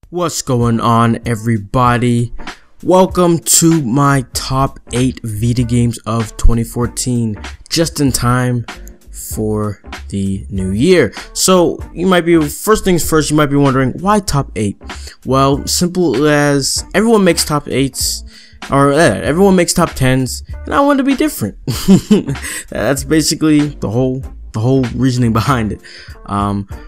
What's going on, everybody? Welcome to my top 8 Vita games of 2014, just in time for the new year. So you might be, first things first, you might be wondering, why top 8? Well, simple as everyone makes top 8s, or everyone makes top 10s, and I want to be different. That's basically the whole reasoning behind it.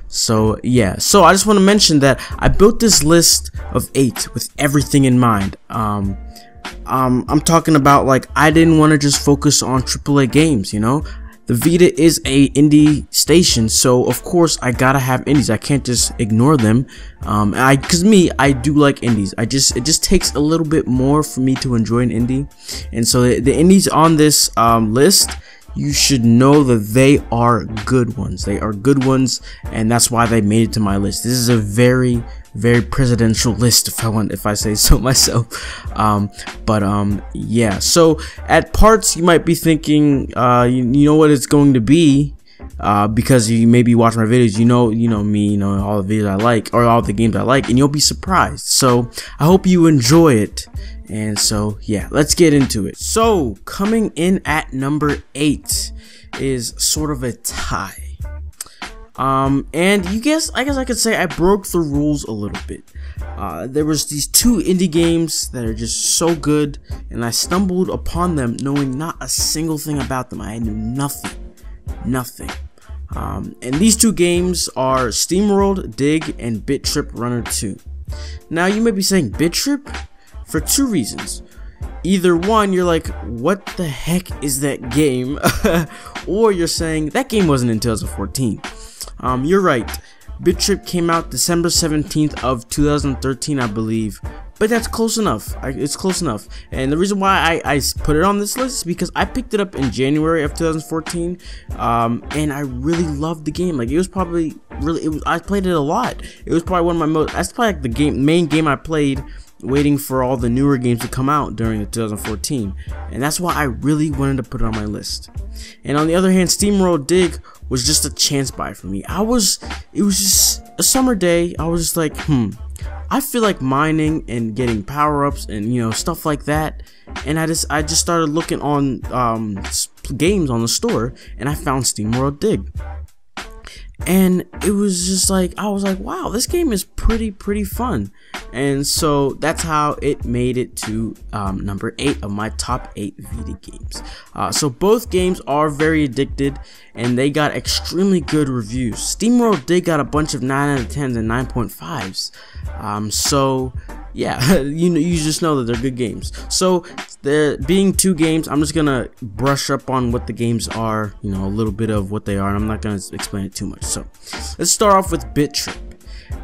So yeah, so I just want to mention that I built this list of 8 with everything in mind. I'm talking about, like, I didn't want to just focus on AAA games, you know. The Vita is a indie station, so of course I gotta have indies. I can't just ignore them. Cause I do like indies. It just takes a little bit more for me to enjoy an indie, and so the indies on this list, you should know that they are good ones. They are good ones, and that's why they made it to my list. This is a very presidential list, if I say so myself. Yeah. So at parts you might be thinking, you know what it's going to be, because you maybe watch my videos. You know me. You know all the videos I like, or all the games I like, and you'll be surprised. So I hope you enjoy it. And so yeah, let's get into it. So coming in at number 8 is sort of a tie. And I guess I could say I broke the rules a little bit. There was these 2 indie games that are just so good, and I stumbled upon them knowing not a single thing about them. I knew nothing. And these 2 games are SteamWorld Dig and Bit Trip Runner 2. Now you may be saying, Bit Trip? For 2 reasons. Either one, you're like, what the heck is that game? Or you're saying, that game wasn't in 2014. You're right. Bit Trip came out December 17th of 2013, I believe. But that's close enough. It's close enough. And the reason why I put it on this list is because I picked it up in January of 2014. And I really loved the game. Like, it was probably I played it a lot. It was probably one of my that's probably like the main game I played, waiting for all the newer games to come out during the 2014, and that's why I really wanted to put it on my list. And on the other hand, SteamWorld Dig was just a chance buy for me. It was just a summer day. I was just like, I feel like mining and getting power-ups and, you know, stuff like that. And I just started looking on games on the store, and I found SteamWorld Dig. And it was just like, I was like, wow, this game is pretty fun. And so that's how it made it to number 8 of my top 8 Vita games. So both games are very addicted, and they got extremely good reviews. SteamWorld Dig got a bunch of 9 out of 10s and 9.5s. So yeah, you just know that they're good games. So there being 2 games, I'm just gonna brush up on what the games are, you know, a little bit of what they are, and I'm not gonna explain it too much. So let's start off with Bit Trip.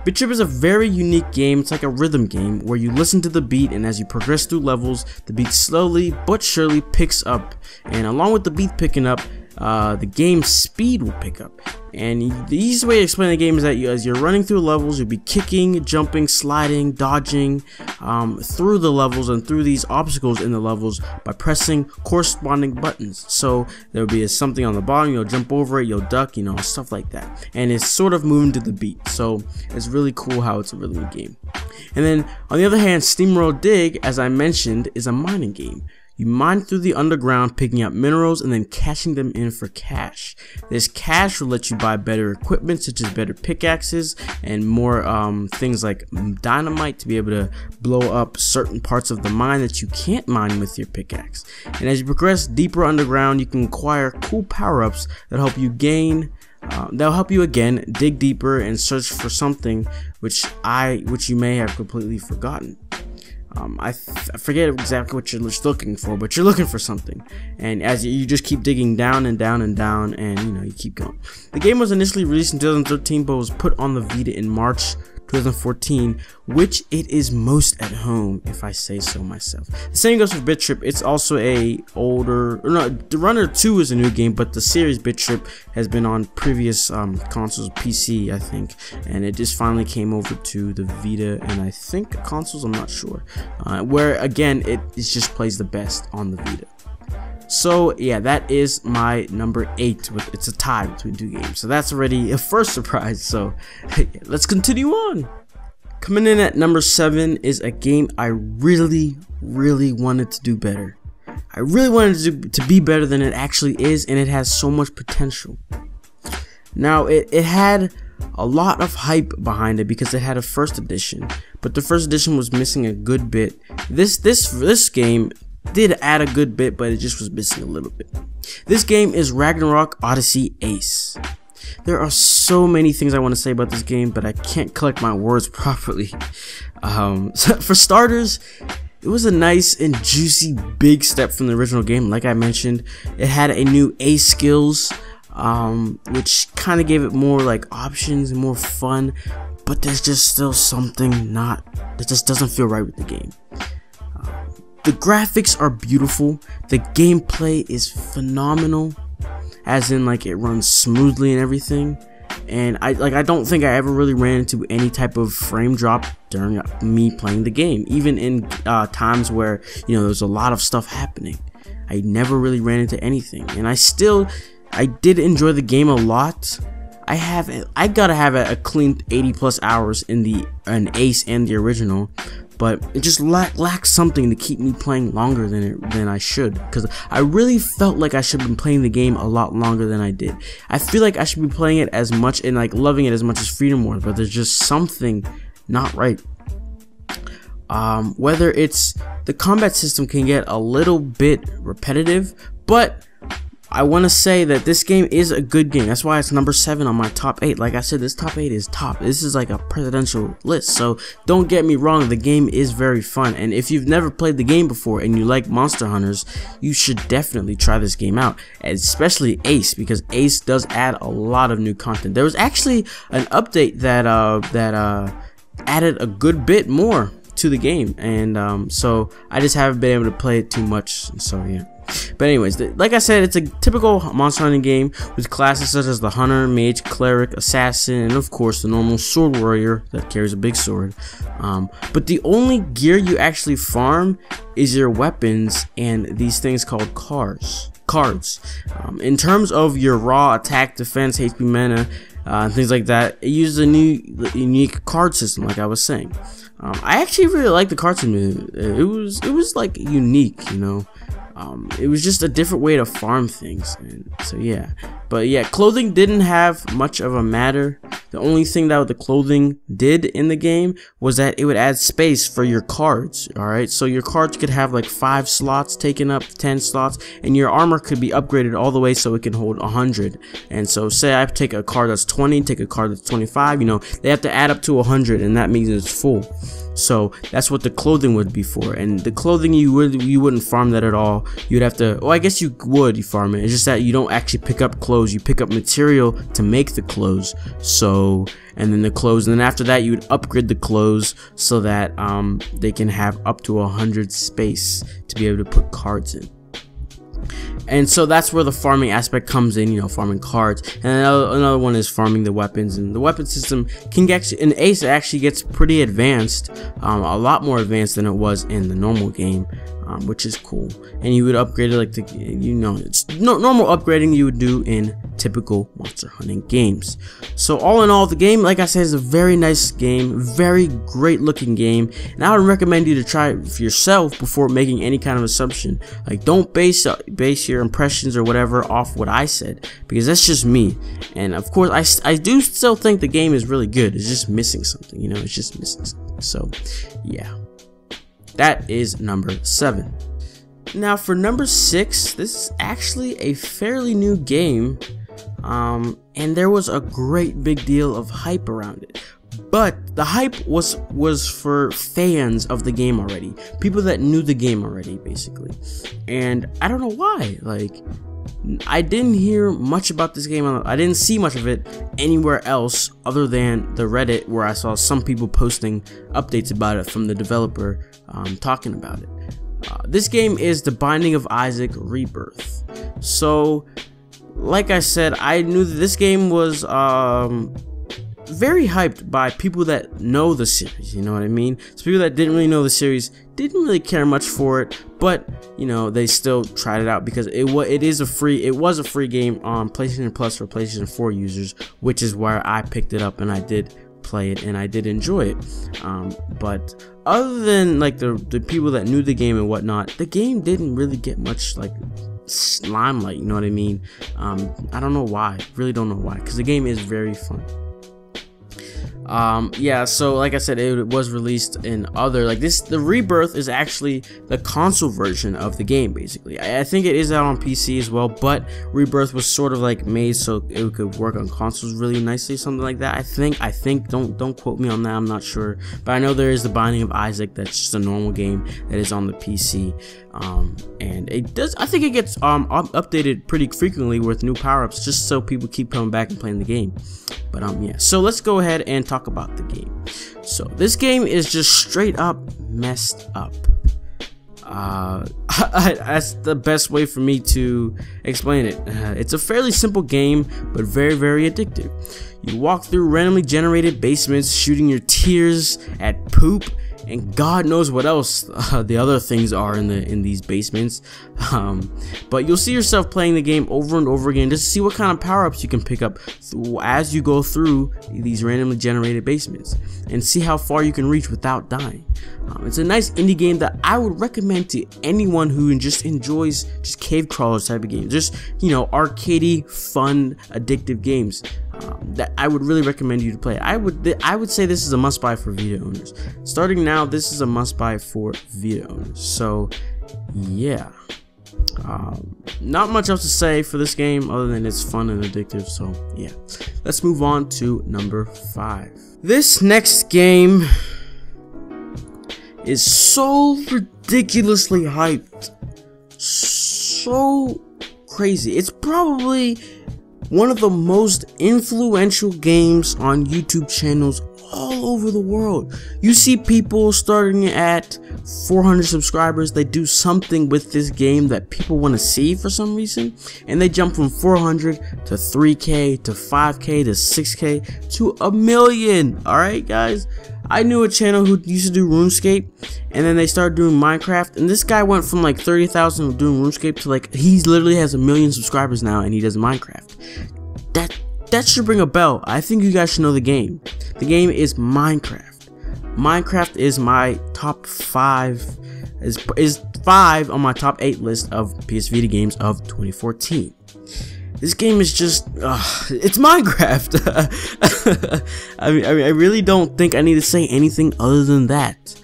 Bit Trip is a very unique game. It's like a rhythm game where you listen to the beat, and as you progress through levels, the beat slowly but surely picks up, and along with the beat picking up, the game's speed will pick up. And the easiest way to explain the game is that as you're running through levels, you'll be kicking, jumping, sliding, dodging through the levels and through these obstacles in the levels by pressing corresponding buttons. So there'll be something on the bottom, you'll jump over it, you'll duck, you know, stuff like that. And it's sort of moving to the beat. So it's really cool how it's a rhythm game. And then on the other hand, SteamWorld Dig, as I mentioned, is a mining game. You mine through the underground, picking up minerals and then cashing them in for cash. This cash will let you buy better equipment, such as better pickaxes and more things like dynamite to be able to blow up certain parts of the mine that you can't mine with your pickaxe. And as you progress deeper underground, you can acquire cool power-ups that help you that'll help you again dig deeper and search for something which you may have completely forgotten. I forget exactly what you're looking for, but you're looking for something, and as you just keep digging down and down and down, and you know, you keep going. The game was initially released in 2013, but was put on the Vita in March 2014, which it is most at home, if I say so myself. The same goes for Bit Trip. It's also the Runner 2 is a new game, but the series Bit Trip has been on previous consoles, PC I think, and it just finally came over to the Vita and I think consoles, I'm not sure, where again it just plays the best on the Vita. So yeah, that is my number 8. It's a tie between 2 games, so that's already a first surprise. So let's continue on. Coming in at number 7 is a game I really wanted to do better. I really wanted to be better than it actually is, and it has so much potential. Now it had a lot of hype behind it because it had a first edition, but the first edition was missing a good bit. This game did add a good bit, but it just was missing a little bit. This game is Ragnarok Odyssey Ace. There are so many things I want to say about this game, but I can't collect my words properly. So for starters, it was a nice and juicy big step from the original game. Like I mentioned, it had a new ace skills, which kind of gave it more like options and more fun, but there's just still something that just doesn't feel right with the game. The graphics are beautiful, the gameplay is phenomenal, as in like it runs smoothly and everything, and I don't think I ever really ran into any type of frame drop during me playing the game, even in times where, you know, there's a lot of stuff happening. I never really ran into anything, and I did enjoy the game a lot. I gotta have a clean 80+ hours in an Ace and the original, but it just lacks something to keep me playing longer than I should, because I really felt like I should have been playing the game a lot longer than I did. I feel like I should be playing it as much and like loving it as much as Freedom Wars, but there's just something not right. Whether it's the combat system can get a little bit repetitive, but I want to say that this game is a good game. That's why it's number 7 on my top 8. Like I said, this top 8 is top. This is like a presidential list, so don't get me wrong, the game is very fun, and if you've never played the game before and you like Monster Hunters, you should definitely try this game out, especially Ace, because Ace does add a lot of new content. There was actually an update that added a good bit more to the game, and so I just haven't been able to play it too much, so yeah. But anyways, like I said, it's a typical monster hunting game with classes such as the hunter, mage, cleric, assassin, and of course the normal sword warrior that carries a big sword. But the only gear you actually farm is your weapons and these things called cards. In terms of your raw attack, defense, HP, mana, things like that, it uses a new unique card system, like I was saying. I actually really like the card system. It was like unique, you know. It was just a different way to farm things, and so yeah. But yeah, clothing didn't have much of a matter. The only thing that the clothing did in the game was that it would add space for your cards. Alright, so your cards could have like 5 slots taken up, 10 slots, and your armor could be upgraded all the way so it can hold 100. And so say I take a card that's 20, take a card that's 25, you know, they have to add up to 100, and that means it's full. So that's what the clothing would be for, and the clothing you wouldn't farm that at all. You'd have to, well, I guess you farm it. It's just that you don't actually pick up clothes, you pick up material to make the clothes. So, and then the clothes, and then after that you would upgrade the clothes so that they can have up to 100 space to be able to put cards in. And so that's where the farming aspect comes in, you know, farming cards. And another one is farming the weapons, and the weapon system can actually, in Ace, it actually gets pretty advanced, a lot more advanced than it was in the normal game, which is cool. And you would upgrade it like the, you know, it's normal upgrading you would do in typical monster hunting games. So all in all, the game, like I said, is a very nice game, very great looking game, and I would recommend you to try it for yourself before making any kind of assumption. Like, don't base your impressions or whatever off what I said, because that's just me. And of course, I do still think the game is really good. It's just missing something, you know, it's just missing something. So yeah, that is number 7. Now for number 6, this is actually a fairly new game, and there was a great big deal of hype around it. But the hype was for fans of the game already, people that knew the game already, basically. And I don't know why. Like, I didn't hear much about this game. I didn't see much of it anywhere else other than the Reddit, where I saw some people posting updates about it from the developer, talking about it. This game is The Binding of Isaac Rebirth. So, like I said, I knew that this game was very hyped by people that know the series, you know what I mean? So people that didn't really know the series didn't really care much for it, but you know, they still tried it out because it was a free game on PlayStation Plus for PlayStation 4 users, which is where I picked it up and I did play it and I did enjoy it. But other than like the people that knew the game and whatnot, the game didn't really get much like limelight, you know what I mean? I don't know why, really don't know why, because the game is very fun. Yeah, so like I said, it was released in other, like this, the Rebirth is actually the console version of the game, basically. I think it is out on PC as well, but Rebirth was sort of like made so it could work on consoles really nicely, something like that. I think, don't quote me on that, I'm not sure, but I know there is the Binding of Isaac, that's just a normal game that is on the PC. And it does, I think it gets updated pretty frequently with new power-ups, just so people keep coming back and playing the game. But yeah, so let's go ahead and talk about the game. So this game is just straight up messed up. That's the best way for me to explain it. It's a fairly simple game, but very, very addictive. You walk through randomly generated basements, shooting your tears at poop and God knows what else the other things are in these basements. But you'll see yourself playing the game over and over again just to see what kind of power-ups you can pick up as you go through these randomly generated basements and see how far you can reach without dying. It's a nice indie game that I would recommend to anyone who just enjoys just cave crawlers type of games, just, you know, arcadey, fun, addictive games. That I would really recommend you to play. I would say this is a must-buy for Vita owners. Starting now, this is a must-buy for Vita owners. So, yeah. Not much else to say for this game other than it's fun and addictive. So, yeah. Let's move on to number 5. This next game is so ridiculously hyped. So crazy. It's probably one of the most influential games on YouTube channels all over the world. You see people starting at 400 subscribers, they do something with this game that people want to see for some reason, and they jump from 400 to 3K to 5K to 6K to 1 million. Alright guys, I knew a channel who used to do RuneScape, and then they started doing Minecraft, and this guy went from like 30,000 doing RuneScape to like, he literally has 1 million subscribers now and he does Minecraft. That should ring a bell. I think you guys should know the game. The game is Minecraft. Minecraft is my top 5, is 5 on my top 8 list of PS Vita games of 2014. This game is just, it's Minecraft. I mean, I really don't think I need to say anything other than that.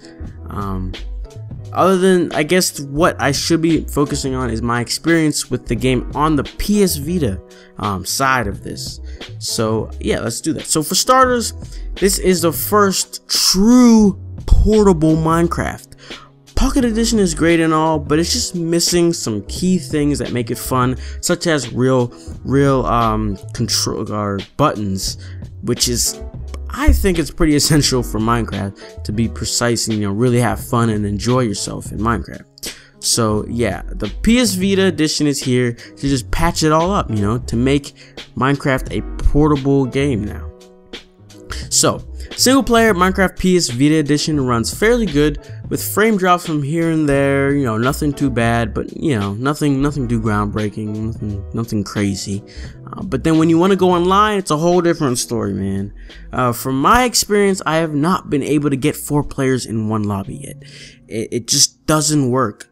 Other than, I guess, what I should be focusing on is my experience with the game on the PS Vita side of this. So, yeah, let's do that. So, for starters, this is the first true portable Minecraft. Pocket Edition is great and all, but it's just missing some key things that make it fun, such as real control or buttons, which is, I think it's pretty essential for Minecraft to be precise and, you know, really have fun and enjoy yourself in Minecraft. So yeah, the PS Vita edition is here to just patch it all up, you know, to make Minecraft a portable game now. So, single player Minecraft PS Vita edition runs fairly good with frame drops from here and there, you know, nothing too bad, but you know, nothing too groundbreaking, nothing crazy. But then when you want to go online, it's a whole different story, man. From my experience, I have not been able to get 4 players in one lobby yet. It just doesn't work.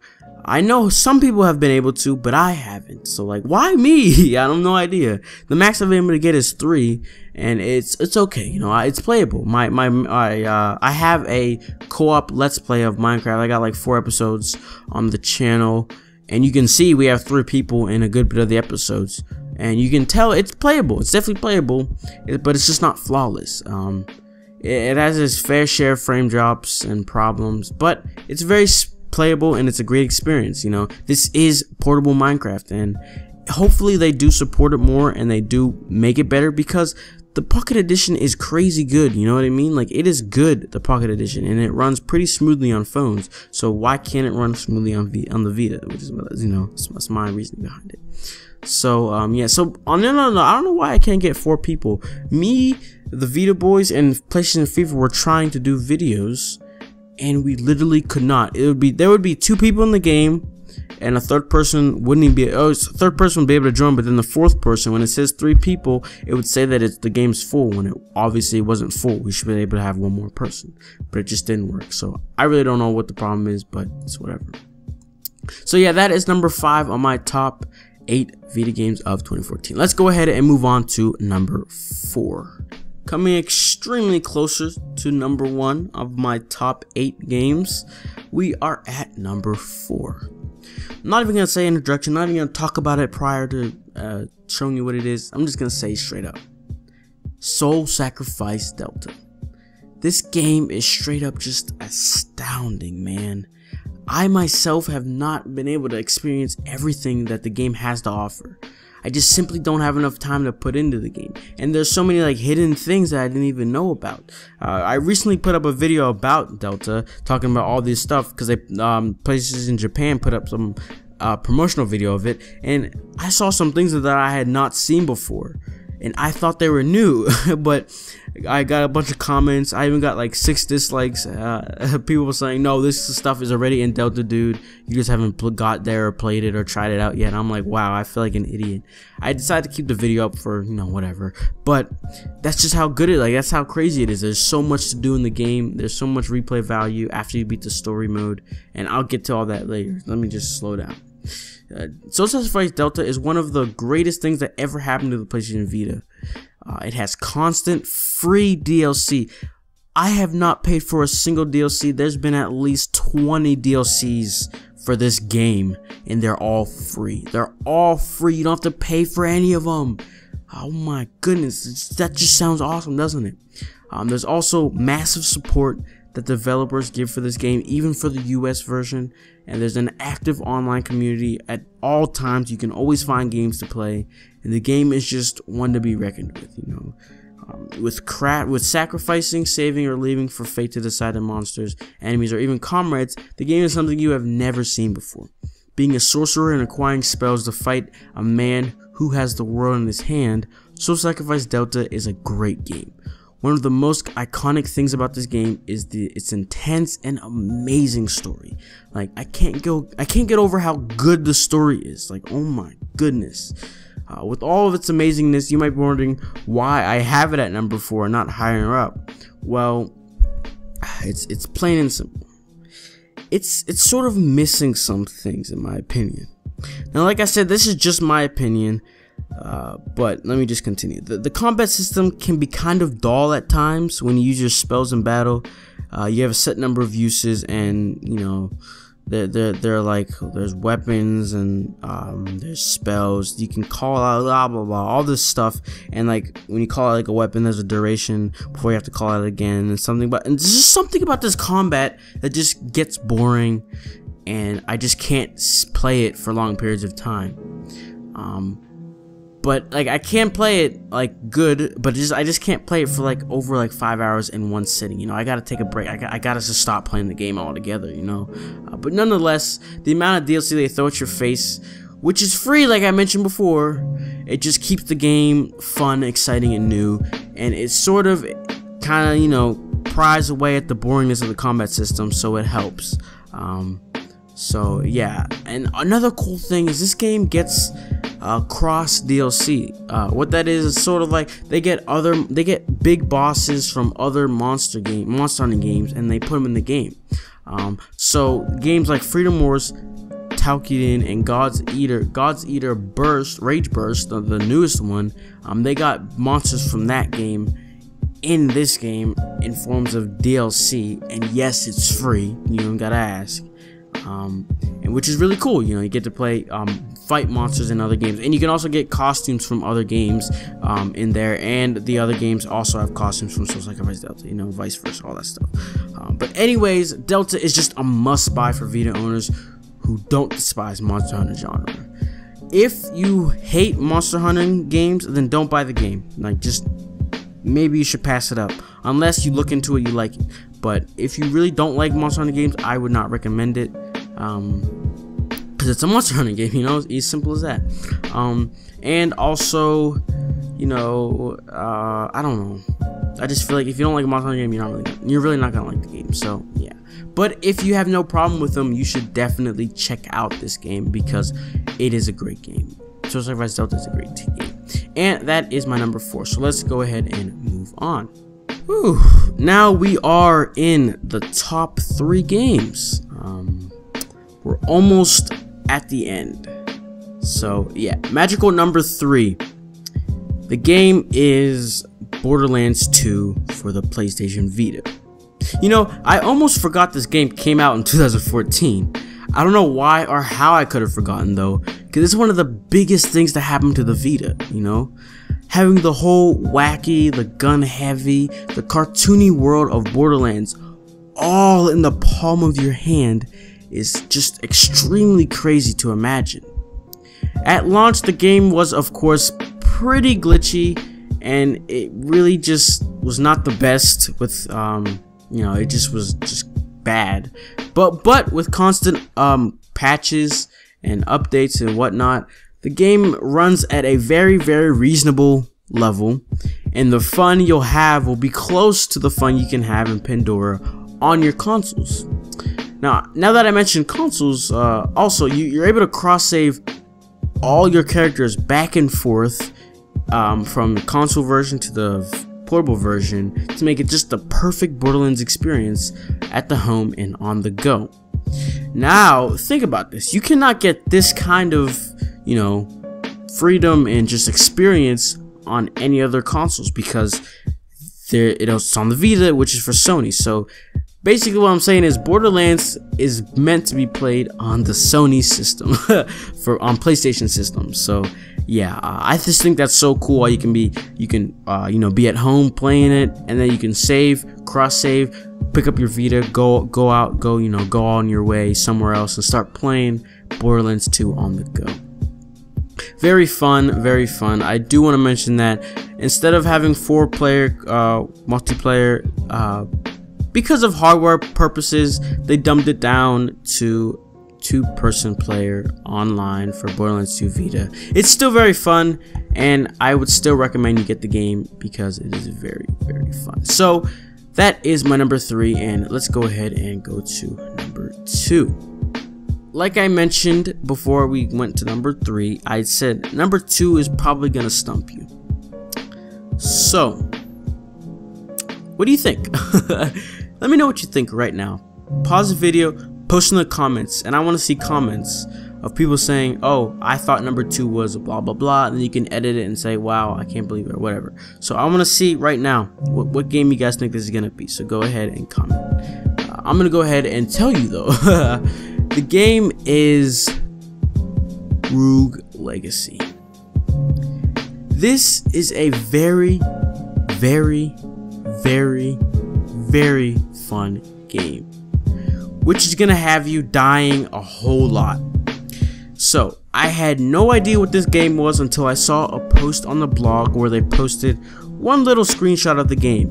I know some people have been able to, but I haven't. So like, why me? I have no idea. The max I've been able to get is 3, and it's okay. You know, it's playable. I have a co-op Let's Play of Minecraft. I got like 4 episodes on the channel, and you can see we have 3 people in a good bit of the episodes, and you can tell it's playable. It's definitely playable, but it's just not flawless. It has its fair share of frame drops and problems, but it's very playable and it's a great experience. You know, this is portable Minecraft, and hopefully they do support it more and they do make it better, because the Pocket Edition is crazy good. You know what I mean? Like, it is good, the Pocket Edition, and it runs pretty smoothly on phones. So why can't it run smoothly on the Vita? Which is, you know, that's my reasoning behind it. So yeah, so no, I don't know why I can't get 4 people. Me, the Vita boys and PlayStation and FIFA were trying to do videos, and we literally could not. There would be 2 people in the game, and a third person wouldn't even be. A third person would be able to join, but then the fourth person, when it says 3 people, it would say that the game's full when it obviously wasn't full. We should be able to have 1 more person, but it just didn't work. So I really don't know what the problem is, but it's whatever. So yeah, that is number 5 on my top 8 Vita games of 2014. Let's go ahead and move on to number 4. Coming extremely closer to number 1 of my top 8 games, we are at number 4. I'm not even going to say an introduction, not even going to talk about it prior to showing you what it is. I'm just going to say straight up. Soul Sacrifice Delta. This game is straight up just astounding, man. I myself have not been able to experience everything that the game has to offer. I just simply don't have enough time to put into the game, and there's so many like hidden things that I didn't even know about. I recently put up a video about Delta, talking about all this stuff, because they places in Japan put up some promotional video of it, and I saw some things that I had not seen before, and I thought they were new. But I got a bunch of comments. I even got like 6 dislikes. People were saying, no, this stuff is already in Delta, dude. You just haven't got there or played it or tried it out yet. And I'm like, wow, I feel like an idiot. I decided to keep the video up for, whatever. But that's just how good that's how crazy it is. There's so much to do in the game. There's so much replay value after you beat the story mode. And I'll get to all that later. Let me just slow down. Soul Sacrifice Delta is one of the greatest things that ever happened to the PlayStation Vita. It has constant free DLC. I have not paid for a single DLC. There's been at least 20 DLCs for this game, and they're all free. They're all free. You don't have to pay for any of them. Oh my goodness, that just sounds awesome, doesn't it? There's also massive support that developers give for this game, even for the US version, and there's an active online community at all times. You can always find games to play, and the game is just one to be reckoned with, with sacrificing, saving, or leaving for fate to decide on monsters, enemies, or even comrades. The game is something you have never seen before. Being a sorcerer and acquiring spells to fight a man who has the world in his hand, Soul Sacrifice Delta is a great game. One of the most iconic things about this game is its intense and amazing story. Like, I can't get over how good the story is. Like, oh my goodness. With all of its amazingness, you might be wondering why I have it at number 4 and not higher up. Well, it's plain and simple. It's sort of missing some things, in my opinion. Now, like I said, this is just my opinion. But let me just continue. The combat system can be kind of dull at times when you use your spells in battle. You have a set number of uses, and they're like, there's weapons and there's spells. You can call out blah blah blah, all this stuff, and like when you call out like a weapon, there's a duration before you have to call out again, and there's just something about this combat that just gets boring, and I just can't play it for long periods of time. But like I can play it like good, but I just can't play it for like over like 5 hours in one sitting. I gotta take a break. I gotta just stop playing the game altogether. But nonetheless, the amount of DLC they throw at your face, which is free, like I mentioned before, it just keeps the game fun, exciting, and new. And it sort of, kind of, pries away at the boringness of the combat system, so it helps. So yeah, and another cool thing is this game gets cross DLC. What that is sort of like they get big bosses from other monster hunting games, and they put them in the game. So games like Freedom Wars, Taukiden, and God's Eater Rage Burst, the newest one, they got monsters from that game in this game in forms of DLC, and yes, it's free. You don't gotta ask. And which is really cool. You get to play fight monsters in other games, and you can also get costumes from other games in there, and the other games also have costumes from Soul Sacrifice Delta, vice versa, all that stuff. But anyways, Delta is just a must-buy for Vita owners who don't despise Monster Hunter genre. If you hate Monster Hunting games, then don't buy the game. Like, just maybe you should pass it up, unless you look into it, you like it. But if you really don't like Monster Hunter games, I would not recommend it. Because it's a Monster Hunter game, it's as simple as that. And also, I don't know. I just feel like if you don't like a Monster Hunter game, you're really not gonna like the game. So yeah. But if you have no problem with them, you should definitely check out this game because it is a great game. Soul Sacrifice Delta is a great game. And that is my number 4. So let's go ahead and move on. Whew. Now we are in the top 3 games. We're almost at the end. So yeah, magical number 3. The game is Borderlands 2 for the PlayStation Vita. You know, I almost forgot this game came out in 2014. I don't know why or how I could have forgotten though, because it's one of the biggest things that happened to the Vita, you know? Having the whole wacky, the gun heavy, the cartoony world of Borderlands all in the palm of your hand is just extremely crazy to imagine. At launch, the game was of course pretty glitchy, and it really just was not the best with you know, it just was just bad. But with constant patches and updates and whatnot, the game runs at a very reasonable level, and the fun you'll have will be close to the fun you can have in Pandora on your consoles. Now that I mentioned consoles, also you're able to cross-save all your characters back and forth from the console version to the portable version to make it just the perfect Borderlands experience at the home and on the go. Now think about this, you cannot get this kind of, you know, freedom and just experience on any other consoles because it's on the Vita, which is for Sony. So basically what I'm saying is Borderlands is meant to be played on the Sony system on PlayStation systems. So yeah, I just think that's so cool. You can you know, be at home playing it, and then you can save, cross save, pick up your Vita, go on your way somewhere else and start playing Borderlands 2 on the go. Very fun, very fun. I do want to mention that instead of having 4-player multiplayer, because of hardware purposes, they dumbed it down to 2-person player online for Borderlands 2 Vita. It's still very fun, and I would still recommend you get the game because it is very fun. So that is my number 3, and let's go ahead and go to number 2. Like I mentioned before we went to number 3, I said number 2 is probably gonna stump you. So what do you think? Let me know what you think right now. Pause the video, post in the comments, and I want to see comments of people saying, oh, I thought number 2 was blah blah blah, and then you can edit it and say, wow, I can't believe it, or whatever. So I want to see right now what game you guys think this is gonna be. So go ahead and comment. I'm gonna go ahead and tell you though. The game is Rogue Legacy. This is a very fun game, which is gonna have you dying a whole lot. So I had no idea what this game was until I saw a post on the blog where they posted one little screenshot of the game.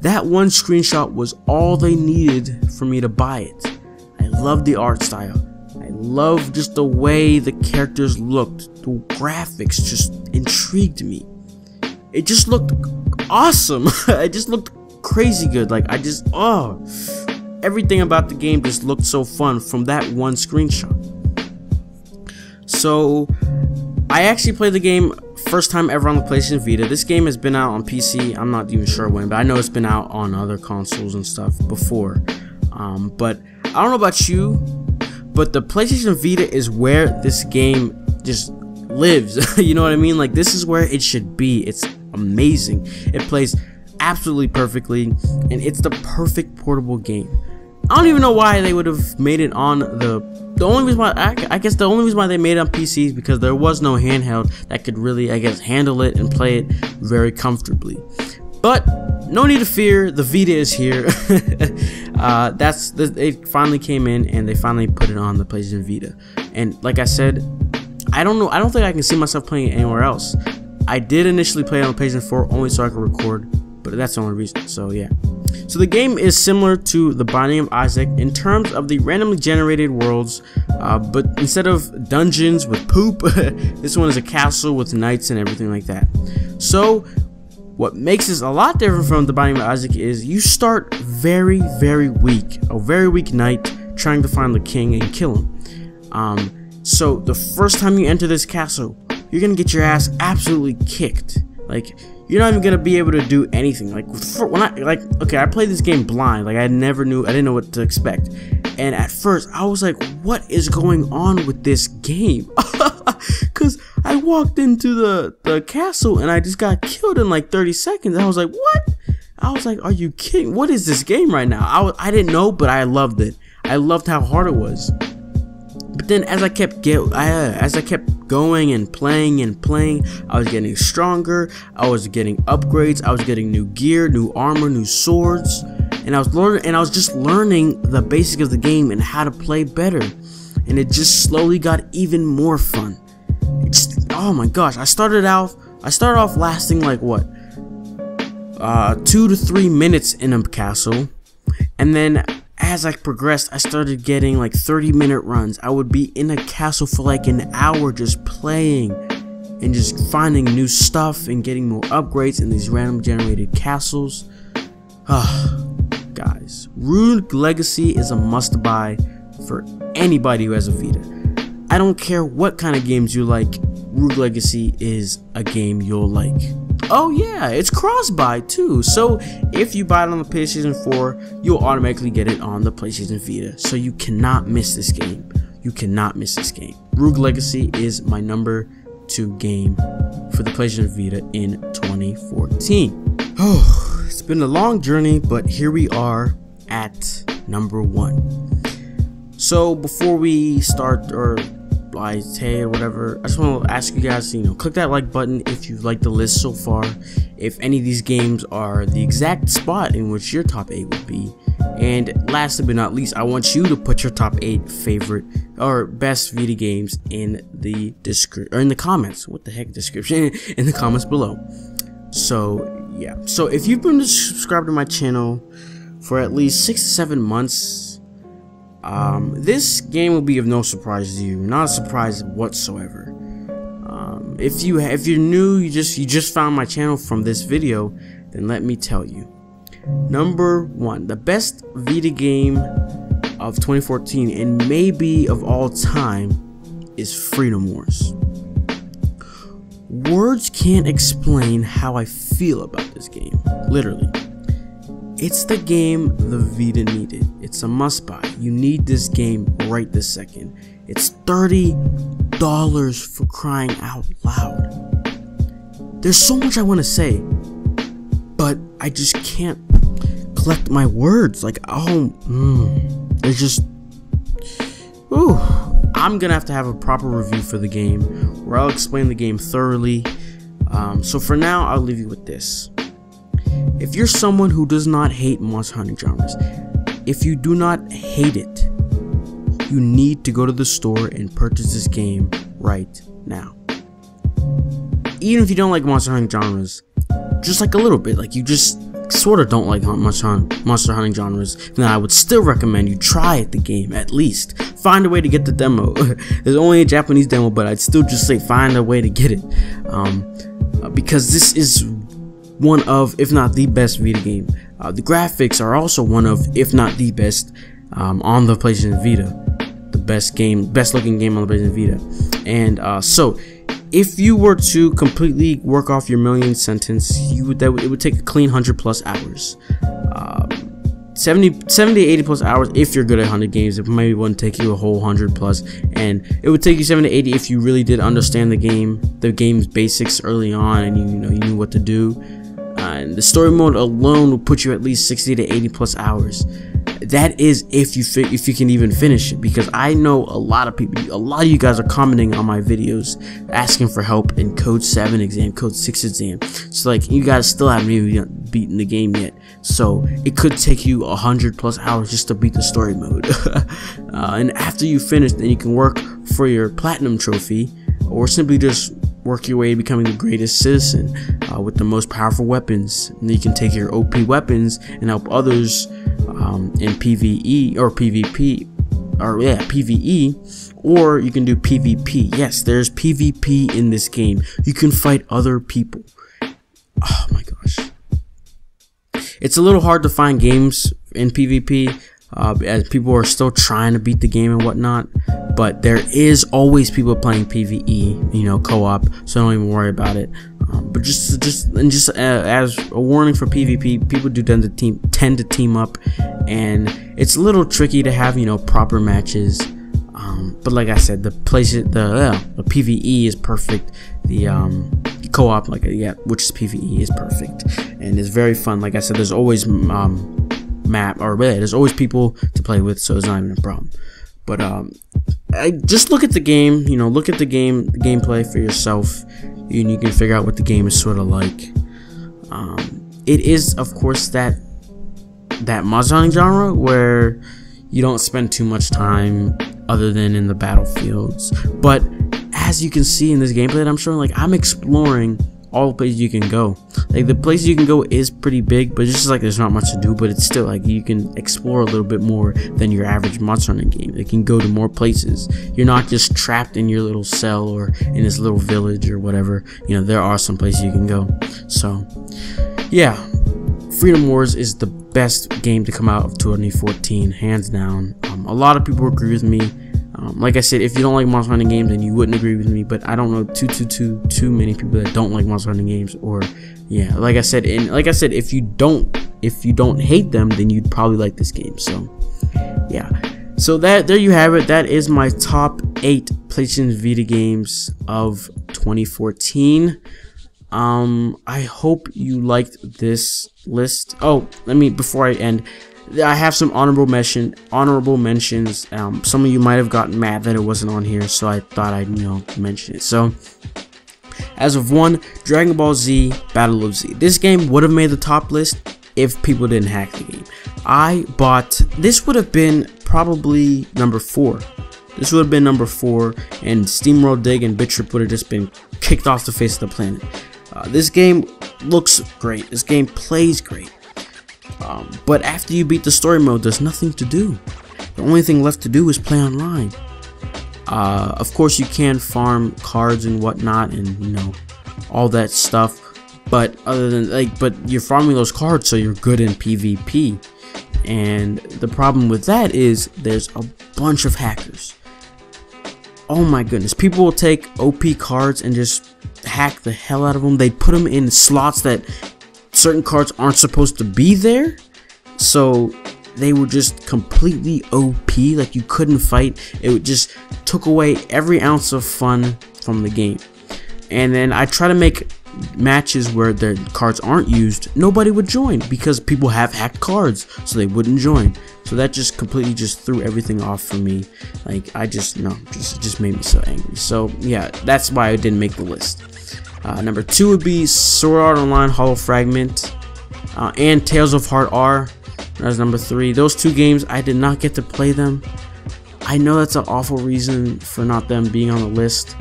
That one screenshot was all they needed for me to buy it. I love the art style. I love just the way the characters looked. The graphics just intrigued me. It just looked awesome. It just looked crazy good. Like everything about the game just looked so fun from that one screenshot. So I actually played the game first time ever on the PlayStation Vita. This game has been out on PC. I'm not even sure when, but I know it's been out on other consoles and stuff before. But I don't know about you, but the PlayStation Vita is where this game just lives. You know what I mean? Like, this is where it should be. It's amazing. It plays absolutely perfectly, and it's the perfect portable game. I don't even know why they would have made it on the only reason why I guess the only reason why they made it on PC is because there was no handheld that could really, I guess, handle it and play it very comfortably. But no need to fear, the Vita is here. It finally came in, and they finally put it on the PlayStation Vita. And like I said, I don't think I can see myself playing it anywhere else. I did initially play it on the PlayStation 4 only so I could record, but that's the only reason. So yeah. So the game is similar to The Binding of Isaac in terms of the randomly generated worlds, but instead of dungeons with poop, this one is a castle with knights and everything like that. So What makes this a lot different from The Binding of Isaac is you start very, very weak, a very weak knight trying to find the king and kill him. So the first time you enter this castle, you're gonna get your ass absolutely kicked. Like, you're not even gonna be able to do anything. Like, okay, I played this game blind. Like, I didn't know what to expect. And at first, I was like, what is going on with this game? Cause I walked into the castle and I just got killed in like 30 seconds. I was like, what? I was like, are you kidding? What is this game right now? I didn't know, but I loved it. I loved how hard it was. But then as I kept going and playing, I was getting stronger. I was getting upgrades. I was getting new gear, new armor, new swords, and I was just learning the basics of the game and how to play better. And it just slowly got even more fun. Oh my gosh! I started off lasting like what, 2 to 3 minutes in a castle, and then as I progressed, I started getting like 30-minute runs. I would be in a castle for like an hour just playing and just finding new stuff and getting more upgrades in these random generated castles. Guys, Rogue Legacy is a must-buy for anybody who has a Vita. I don't care what kind of games you like, Rogue Legacy is a game you'll like. Oh yeah, it's cross-buy too, so if you buy it on the PlayStation 4, you'll automatically get it on the PlayStation Vita, so you cannot miss this game. You cannot miss this game. Rogue Legacy is my number 2 game for the PlayStation Vita in 2014. Oh, it's been a long journey, but here we are at number 1. So before we start, or I say or whatever, I just want to ask you guys to, click that like button if you've liked the list so far, if any of these games are the exact spot in which your top 8 would be, and lastly but not least, I want you to put your top 8 favorite or best Vita games in the comments. What the heck, description? In the comments below. So yeah, so if you've been subscribed to my channel for at least 6 to 7 months, this game will be of no surprise to you, not a surprise whatsoever. If you're new, you just found my channel from this video, then let me tell you. Number 1, the best Vita game of 2014 and maybe of all time is Freedom Wars. Words can't explain how I feel about this game, literally. It's the game the Vita needed. It's a must-buy. You need this game right this second. It's $30 for crying out loud. There's so much I want to say, but I just can't collect my words. Like, there's just, I'm gonna have to have a proper review for the game where I'll explain the game thoroughly. So for now, I'll leave you with this. If you're someone who does not hate monster hunting genres, if you do not hate it, you need to go to the store and purchase this game right now. Even if you don't like monster hunting genres, just like a little bit, like you just sort of don't like monster hunting genres, then I would still recommend you try the game at least. Find a way to get the demo. There's only a Japanese demo, but I'd still just say find a way to get it, because this is one of, if not the best Vita game. The graphics are also one of, if not the best, on the PlayStation Vita. The best looking game on the PlayStation Vita. And so, if you were to completely work off your million sentence, it would take a clean 100+ hours. 70 to 80 plus hours if you're good at 100 games. It maybe wouldn't take you a whole 100+, and it would take you 70 to 80 if you really did understand the game's basics early on, and you knew what to do. And the story mode alone will put you at least 60 to 80+ hours. That is if you can even finish it, because I know a lot of you guys are commenting on my videos asking for help in Code 7 exam, Code 6 exam. So like, you guys still haven't even beaten the game yet. So it could take you 100+ hours just to beat the story mode. And after you finish, then you can work for your platinum trophy, or simply just work your way to becoming the greatest citizen with the most powerful weapons. And you can take your OP weapons and help others in PvE or PvP, or yeah, PvE, or you can do PvP. Yes, there's PvP in this game. You can fight other people. Oh my gosh, It's a little hard to find games in PvP, as people are still trying to beat the game and whatnot, but there is always people playing PvE, you know, co-op, so don't even worry about it. But just as a warning for PvP, people do tend to team up, and it's a little tricky to have, you know, proper matches. But like I said, the PvE is perfect. The co-op, which is PvE, is perfect, and it's very fun. Like I said, there's always there's always people to play with, so it's not even a problem. But I just look at the game, you know, look at the gameplay for yourself, and you can figure out what the game is sort of like. It is, of course, that monster hunting genre where you don't spend too much time other than in the battlefields. But as you can see in this gameplay that I'm showing, like, I'm exploring all the places you can go. Like, the places you can go is pretty big, but it's just like there's not much to do, but it's still like you can explore a little bit more than your average monster hunting game. It can go to more places. You're not just trapped in your little cell or in this little village or whatever. You know, there are some places you can go. So yeah, Freedom Wars is the best game to come out of 2014, hands down. A lot of people agree with me. Like I said, if you don't like monster hunting games, then you wouldn't agree with me. But I don't know too many people that don't like monster hunting games. Or yeah, like I said, if you don't hate them, then you'd probably like this game. So yeah, so there you have it. That is my top 8 PlayStation Vita games of 2014. I hope you liked this list. Oh, before I end, I have some honorable mentions. Some of you might have gotten mad that it wasn't on here, so I thought I'd, you know, mention it. So as of 1, Dragon Ball Z Battle of Z. This game would have made the top list if people didn't hack the game. This would have been probably number 4. This would have been number 4, and SteamWorld Dig and BitTrip would have just been kicked off the face of the planet. This game looks great. This game plays great. But after you beat the story mode, there's nothing to do. The only thing left to do is play online. Of course, you can farm cards and whatnot, and you know, all that stuff. But but you're farming those cards so you're good in PvP. And the problem with that is there's a bunch of hackers. Oh my goodness, people will take OP cards and just hack the hell out of them. They put them in slots that certain cards aren't supposed to be there, so they were just completely OP. Like, you couldn't fight. It just took away every ounce of fun from the game. And then I try to make matches where the cards aren't used. Nobody would join because people have hacked cards, so they wouldn't join. So that just completely threw everything off for me. Like, it just made me so angry. So yeah, that's why I didn't make the list. Number 2 would be Sword Art Online Hollow Fragment and Tales of Heart R. That's number 3. Those 2 games, I did not get to play them. I know that's an awful reason for not them being on the list,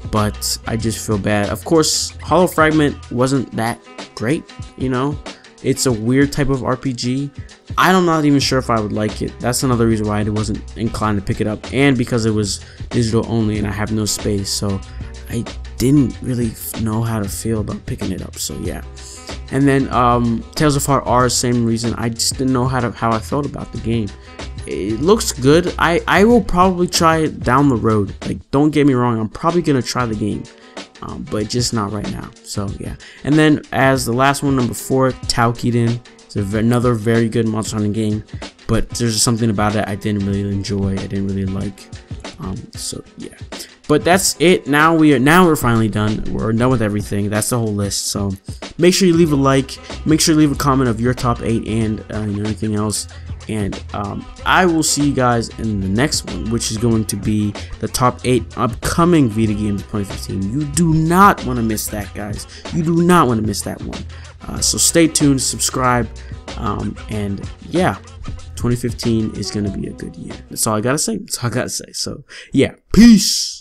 but I just feel bad. Of course, Hollow Fragment wasn't that great, you know. It's a weird type of RPG. I'm not even sure if I would like it. That's another reason why I wasn't inclined to pick it up, and because it was digital only and I have no space, so I didn't really know how to feel about picking it up. So yeah. And then Tales of Heart R, same reason. I just didn't know how I felt about the game. It looks good. I will probably try it down the road. Like, don't get me wrong, I'm probably gonna try the game, but just not right now. So yeah. And then as the last one, number 4, Taukiden. It's another very good monster hunting game, but there's just something about it I didn't really enjoy. I didn't really like. So yeah. But that's it. Now we're finally done. We're done with everything. That's the whole list. So make sure you leave a like. Make sure you leave a comment of your top 8 and anything else. And I will see you guys in the next one, which is going to be the top 8 upcoming Vita Games 2015. You do not want to miss that, guys. You do not want to miss that one. So stay tuned, subscribe, and yeah, 2015 is going to be a good year. That's all I got to say. So yeah, peace.